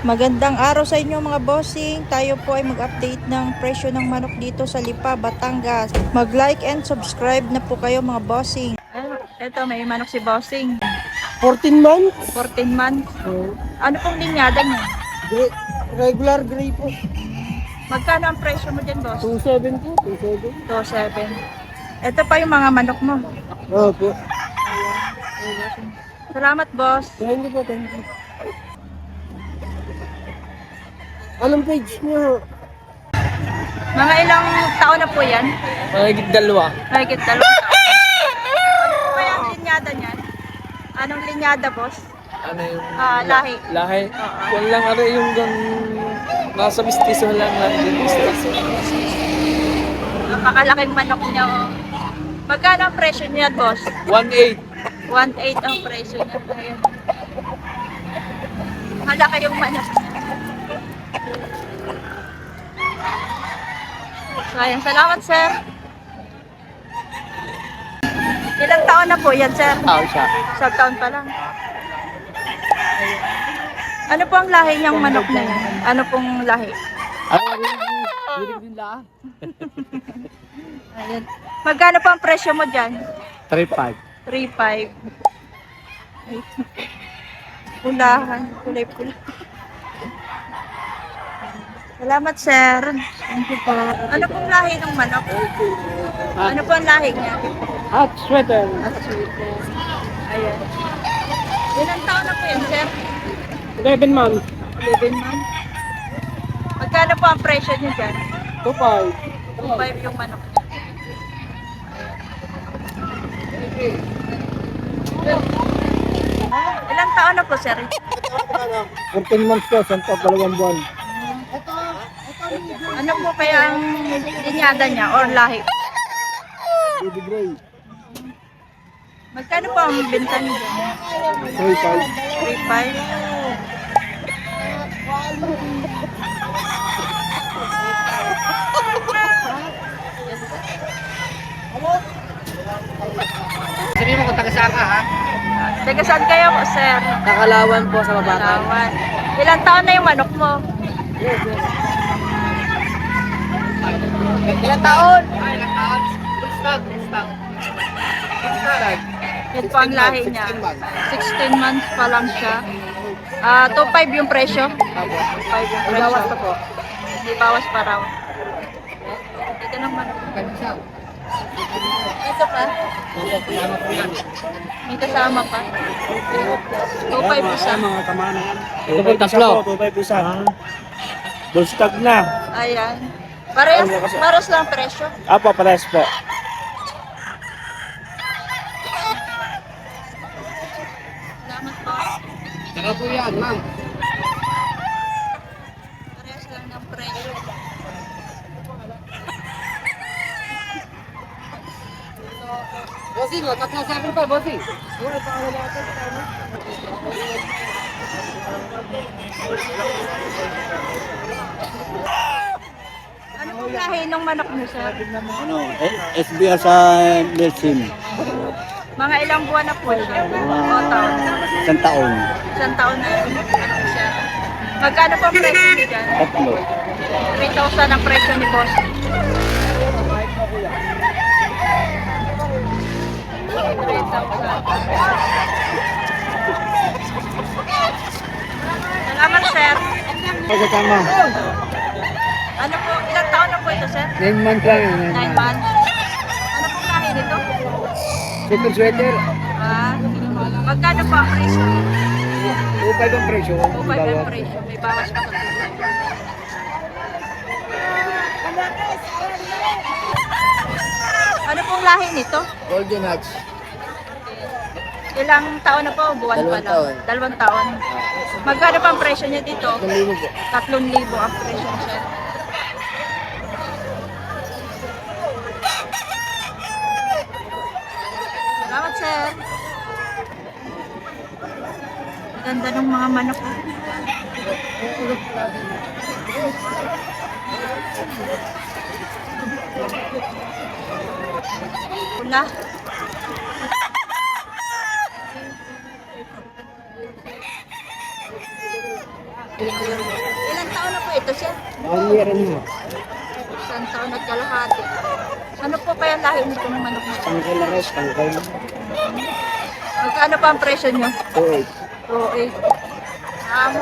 Magandang araw sa inyo mga bossing. Tayo po ay mag-update ng presyo ng manok dito sa Lipa, Batangas. Mag-like and subscribe na po kayo mga bossing. Eto, may manok si bossing. 14 months. 14 months. So, Ano pong linyada niya? regular gray po. Magkano ang presyo mo dyan, boss? 2.7 po. 2.7. 2.7. Ito pa yung mga manok mo. Opo. Salamat, boss. Thank you po, thank you. Anong page niyo? Mga ilang taon na po yan? Mahigit dalawa. Mahigit 2 taon. Ano po kaya ang linyada niyan? Anong linyada, boss? Ano yung Lahi. lahi? Oo. Walang ano yung nasa mistiso lang din mistiso. Napakalaking manok niya. Oh. Magkano ang presyo niya, boss? 1.8. 1.8 ang presyo niya. Ayan. Malaki yung manok. So, ayan. Salamat, sir. Ilang taon na po yan, sir? Tao siya. Isang taon pa lang. Ayan. Ano po ang lahi niyang manok na yan? Ano pong lahi? Hilig din lang. Ayan. Magkano po ang presyo mo dyan? 3.5. 3.5. Pulahan. Kulay-pula. Salamat, sir. Thank you po. Ano pong lahi ng manok? Ano po ang lahi niya? At sweater. Ayan. Ilang taon na po yan, sir? 11 months. 11 months. Magkano po ang presyo niya dyan? 2.5. 2.5 yung manok. Ilang taon na po, sir? 14 months po, santo, 2 buwan. Ano po kaya ang linyada niya or lahi? Baby gray. Magkano po ang benta niya dyan? 3.5. 3.5. Sabi mo kung taga-saan ka, ha? Taga saan kayo po, sir? Kakalawan po sa Babakan. Palawan. Ilang taon na yung manok mo? Ilang taon? Ilang taon? Stop. Yun po ang lahi niya. 16 months pa lang siya. 2.5 yung presyo. 2.5 yung presyo. Bawas pa po. Hindi bawas pa raw. Ito naman. Ito pa. May kasama pa. 2.5 isa. Mga kamanan. Ito po, tatlo. 2.5 isa. Bullstag na. Ayan. Pares lang presyo. Apo, pares po. Salamat po. Saka po yan, ma'am. Parehas lang ng presyo. Bossing, tatlo sa akin pa, bossing. Ano pong lahi ng manok mo, sir? Ano, SBR sa Nelson. Mga ilang buwan na po siya? O taon? Isang taon. Isang taon na yun. Ano siya? Magkano po ang presyo niyo dyan? Tatlo. 3,000 ang presyo ni boss. Salamat, sir. Pagkatama. Ano po, ilang taon na po ito, sir? 9 months lang yan. 9 months. Ano pong lahi nito? Super sweater. Magkano po ang presyo? 2.5 ang presyo. 2.5 ang presyo. May bawas pa sa Ano pong lahi nito? Golden Hatch. Ilang taon na po? Buwan pa lang. 2 taon. Magkano pa ang presyo niya dito? 1,000 po. 3,000 ang presyo niya. Salamat, sir. Ganda ng mga manok. Pula. Ilang taon na po ito, sir? 1 year and a half. Isang taon at kalahati. Ano po kaya lahi nito ng manok na ito? Tangkay na res, tangkay na. Magkano pa ang presyo nyo? 2.8. Oo, eh. Amo.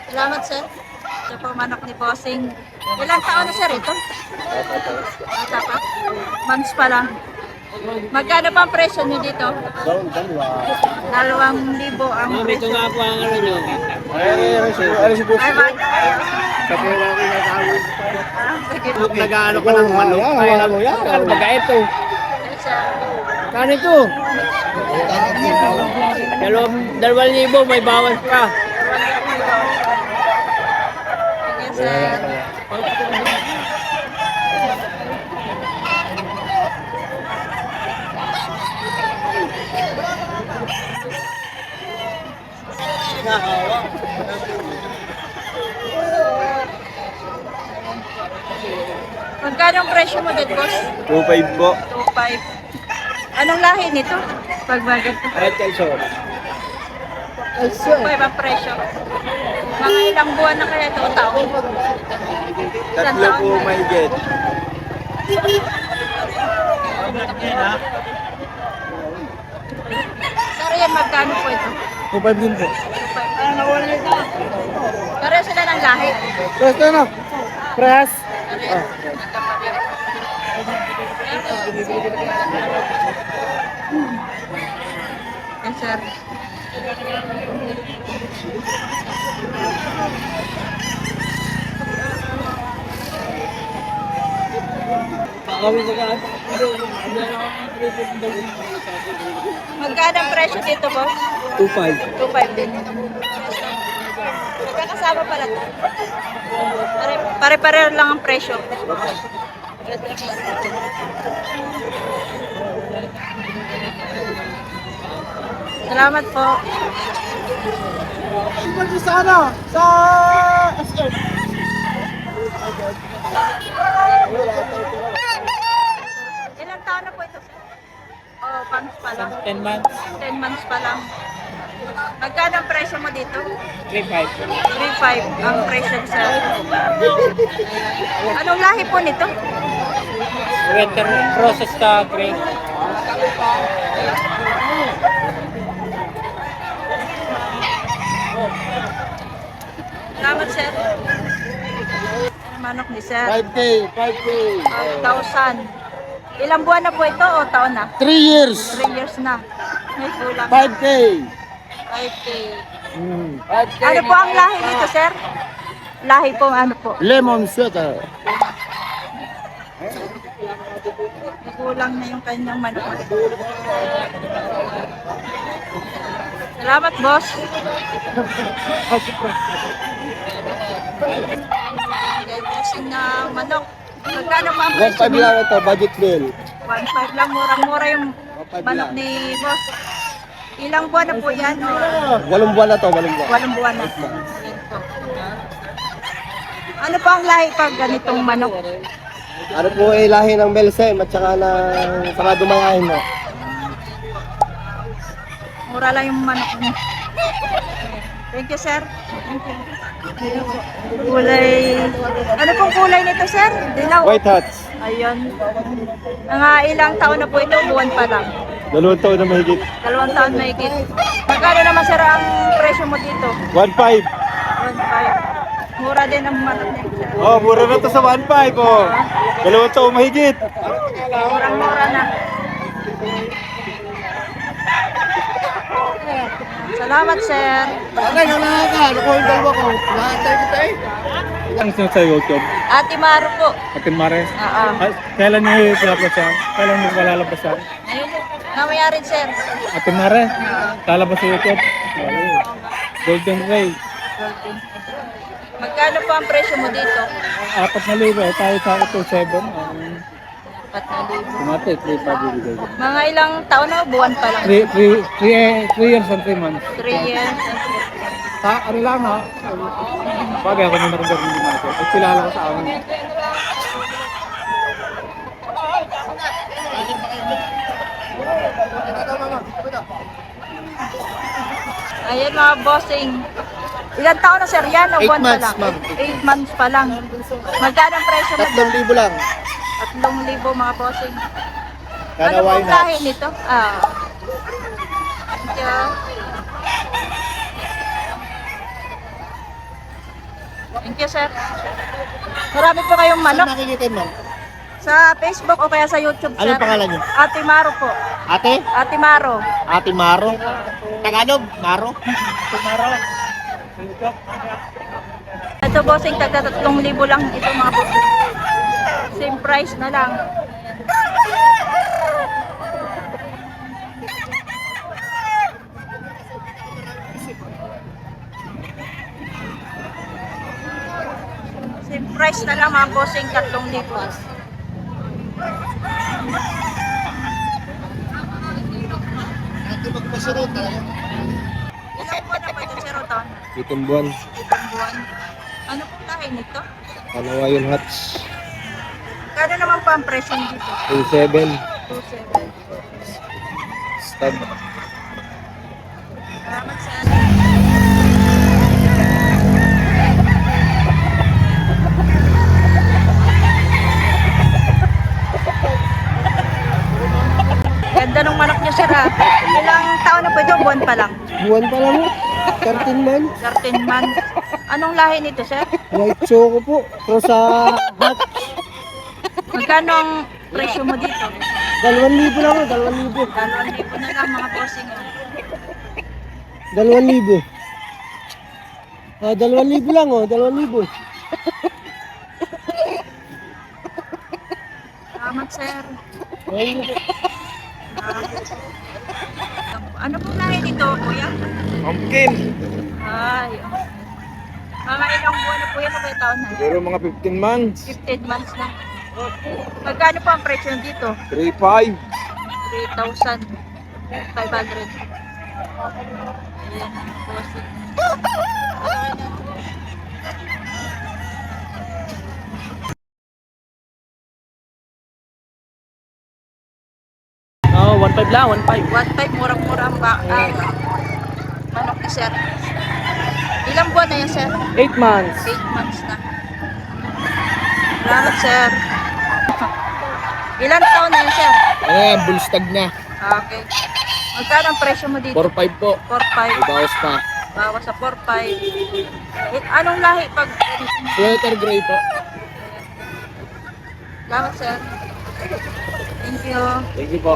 Salamat, sir. Ito po manok ni Bossing. Ilang taon na, sir, ito? Bata pa? Months pa lang. Magkano pa ang presyo nyo dito? Down, dalawa. 2,000 ang presyo. po ang ano nyo. Ay, si Boss. Ay, mag... Kasi wala ko sinasawin. Sige. Nag-ano ka ng manok. Ay, ano yan? Ano baga ito? Yes, sir. Kano ito? 2,000 may bawas pa. Yes, sir. Magkano ang presyo mo dito, boss? 2.5 po. 2,500. Anong lahi nito? Pag bagat ito. Ay, Telso. 2,500 ang presyo. Mga ilang buwan na kaya ito? Taon? Isang Tatlo taon po na. may get. Sir, yan magkano po ito? 2.5 din po. 2,500. Pareho sila ng lahi. Press na na. Press. Pareho. Magkapareho. Yes, sir. Magkano ang presyo dito, boss? 2.5. 2,500 din. Magkakasama pala ito. Pare-pareho lang ang presyo. Salamat po. Sa ano? Sa SM. Ilang taon na po ito, sir? Oh, months pa lang. 10 months. 10 months pa lang. Magkano ang presyo mo dito? 3,500. 3,500 ang presyo, sir. Anong lahi po nito? Winter process ka, Greg. Salamat, sir. Manok ni sir. 5K. 5K. 5,000. Ilang buwan na po ito o taon na? 3 years. 3 years na. May kulang. 5K. 5K. 5K. Ano po ang lahi nito, sir? Lahi po, ano po? Lemon sweater. May kulang na yung kanyang manok. Salamat, boss. Gayusin na manok. Magkano pa ang presyo 1.5 mo? lang ito, budget bill. 1,500 lang. Murang-mura yung 1.5 manok lang. ni boss. Ilang buwan na po yan? 8 buwan na to, 8 buwan. 8 buwan na. Ayan po. Ano pa ang lahi pag ganitong manok? Ano po ay lahi ng Belsem at saka ng saka dumayahin mo. Mura lang yung manok niya. Thank you, sir. Kulay... Ano pong kulay nito, sir? Dilaw. White hats. Ayun. Mga ilang taon na po ito, buwan pa lang. 2 taon na mahigit. 2 taon na higit. Magkano naman, sir, ang presyo mo dito? 1.5. 1,500. Mura din ang manok niya, sir. Oh, mura na to sa 1.5 oh. 2 taon mahigit. Murang-mura na. Salamat, sir. Ay, ka. Ano ko yung dalawa ko? Lahat tayo kita eh. Ang sino sa YouTube? Ate Maru po. Ate Mare. Oo. Kailan niyo lalabas siya? Kailan niyo malalabas siya? Ayun. Mamaya rin, sir. Ate Mare. Lalabas sa YouTube. Golden Ray. Magkano po ang presyo mo dito? 4,000. Tayo sa ito 7. 4,000. Tumate, 3,500 bibigay ko. Mga ilang taon na, buwan pa lang. 3 years and 3 months. 3 years. Ano lang ha? Bagay ako nung nakagar hindi natin. At kilala ko sa amin. Ayan mga bossing. Ilan taon na sir yan? O 8 buwan pa months, lang? ma'am. 8 months pa lang. Magkano ang presyo mo? 3,000 lang. 3,000 mga bossing. Kana Ano why pong not? lahi nito? Ah. Thank you. Thank you, sir. Marami po kayong Saan manok nakikita mo? sa Facebook o kaya sa YouTube, sir. Anong pangalan niyo? Ate Maro po. Ate? Ate Maro. Ate Maro? Tagalog? Maro? Ito, bossing, tagda 3,000 lang. Ito, mga bossing. Same price na lang. Same price na lang mga bossing, 3,000. Ate magpasunod tayo. Ilang buwan na ba ito, Sir Oton? 7 buwan. 7 buwan. Ano pong lahi nito? Panawayon Hats. Kano naman po ang presyo dito? 27. 2,700. Stud. Salamat, sir. Ganda ng manok niyo, sir, ah. Ilang taon na po ito? Buwan pa lang. Buwan pa lang mo. 13 months. 13 months. Anong lahi nito, sir? White choco po. Pero sa hat, Magkano ang presyo mo dito? 2,000 lang o. 2,000. 2,000 na lang, mga bossing, ah. 2,000. 2,000 lang o. 2,000. Salamat, sir. Ayun po. Ano pong lahi nito, kuya? Pumpkin. Ay, mga ilang buwan na po yan o kaya taon na? Pero mga 15 months. 15 months na. Magkano po ang presyo dito? 3,500. 3,500. Ayan, bossing. Oo, 1,500 lang, 1,500. 1,500, murang-mura ang manok ni sir. Ilang buwan na yan, sir? 8 months. 8 months na. Salamat, sir. Ilang taon na yan, sir? Ayan, bullstag na. Okay. Magkano ang presyo mo dito? 4,500 po. 4,500. Bawas pa. Bawas sa 4,500. Anong lahi pag... Sweater gray po. Salamat, sir. Thank you. Thank you po.